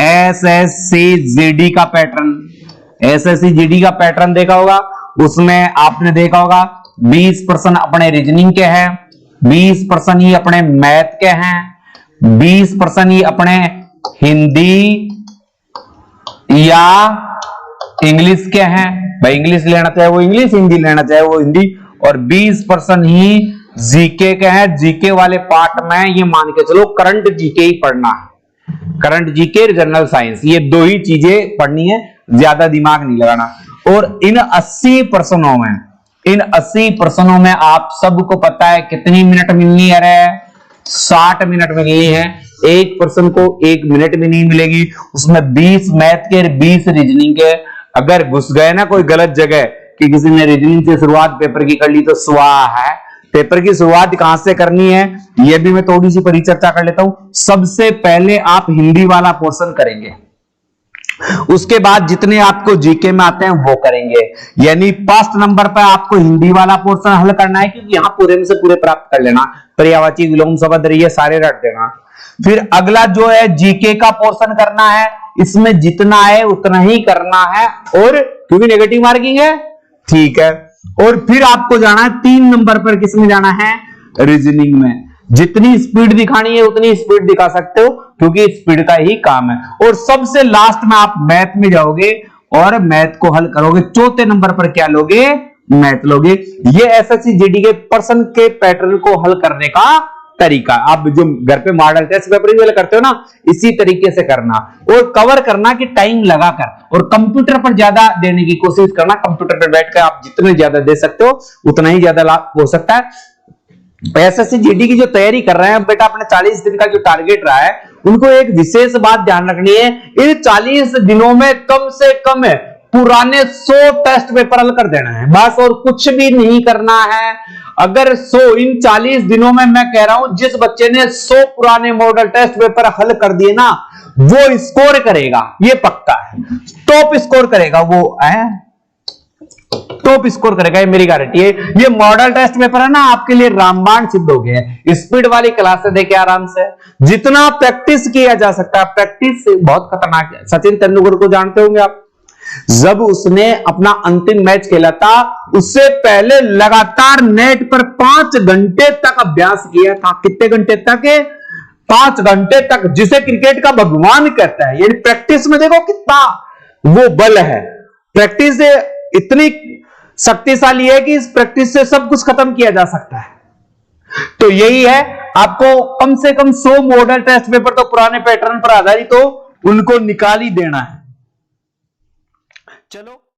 SSC GD का pattern, SSC GD का pattern देखा होगा, उसमें आपने देखा होगा 20% अपने रीजनिंग के हैं, 20% ही अपने मैथ के हैं, 20% ही अपने हिंदी या इंग्लिश के हैं। भाई इंग्लिश लेना चाहे वो इंग्लिश, हिंदी लेना चाहे वो हिंदी, और 20% ही जीके के हैं। जीके वाले पार्ट में ये मान के चलो करंट जीके ही पढ़ना है, करंट जीके, जनरल साइंस, ये दो ही चीजें पढ़नी है, ज्यादा दिमाग नहीं लगाना। और इन 80 प्रश्नों में, इन 80 प्रश्नों में आप सबको पता है कितनी मिनट मिलनी है? 60 मिनट मिलनी है। एक प्रश्न को 1 मिनट भी नहीं मिलेगी। उसमें 20 मैथ के, 20 रीजनिंग के। अगर घुस गए ना कोई गलत जगह कि किसी ने रीजनिंग से शुरुआत पेपर की कर ली तो स्वाहा है। पेपर की शुरुआत कहां से करनी है यह भी मैं थोड़ी सी परिचर्चा कर लेता हूं। सबसे पहले आप हिंदी वाला पोर्शन करेंगे, उसके बाद जितने आपको जीके में आते हैं वो करेंगे। यानी फर्स्ट नंबर पर आपको हिंदी वाला पोर्शन हल करना है, क्योंकि यहां पूरे में से पूरे प्राप्त कर लेना, पर्यायवाची, विलोम, शब्द, ये सारे रट देना। फिर अगला जो है जीके का पोर्शन करना है, इसमें जितना है उतना ही करना है, और क्योंकि नेगेटिव मार्किंग है, ठीक है। और फिर आपको जाना है 3 नंबर पर, किसमें जाना है? रीजनिंग में। जितनी स्पीड दिखानी है उतनी स्पीड दिखा सकते हो, क्योंकि स्पीड का ही काम है। और सबसे लास्ट में आप मैथ में जाओगे और मैथ को हल करोगे। चौथे नंबर पर क्या लोगे? मैथ लोगे। ये एसएससी जीडी के पर्सन के पैटर्न को हल करने का तरीका। आप जो घर पे मॉडल टेस्ट पेपर करते हो ना, इसी तरीके से करना और कवर करना कि टाइम लगाकर, और कंप्यूटर पर ज्यादा देने की कोशिश करना। कंप्यूटर पर बैठकर आप जितने ज्यादा दे सकते हो उतना ही ज्यादा लाभ हो सकता है। एसएससी जीडी की जो तैयारी कर रहे हैं बेटा, अपने 40 दिन का जो टारगेट रहा है, उनको एक विशेष बात ध्यान रखनी है। इन 40 दिनों में कम से कम पुराने 100 टेस्ट पेपर हल कर देना है, बस, और कुछ भी नहीं करना है। अगर 100 इन 40 दिनों में, मैं कह रहा हूं जिस बच्चे ने 100 पुराने मॉडल टेस्ट पेपर हल कर दिए ना, वो स्कोर करेगा, ये पक्का है। टॉप स्कोर करेगा वो, टॉप स्कोर करेगा, ये मेरी गारंटी है। ये मॉडल टेस्ट पेपर है ना, आपके लिए रामबाण सिद्ध हो गए। स्पीड वाली क्लास से देखे आराम से, जितना प्रैक्टिस किया जा सकता है, प्रैक्टिस बहुत खतरनाक है। सचिन तेंदुलकर को जानते होंगे आप, जब उसने अपना अंतिम मैच खेला था, उससे पहले लगातार नेट पर 5 घंटे तक अभ्यास किया था। कितने घंटे तक? 5 घंटे तक, जिसे क्रिकेट का भगवान कहता है। यानी प्रैक्टिस में देखो कितना वो बल है। प्रैक्टिस इतनी शक्तिशाली है कि इस प्रैक्टिस से सब कुछ खत्म किया जा सकता है। तो यही है, आपको कम से कम 100 मॉडल टेस्ट पेपर तो पुराने पैटर्न पर आधारित हो, उनको निकाल ही देना है। चलो।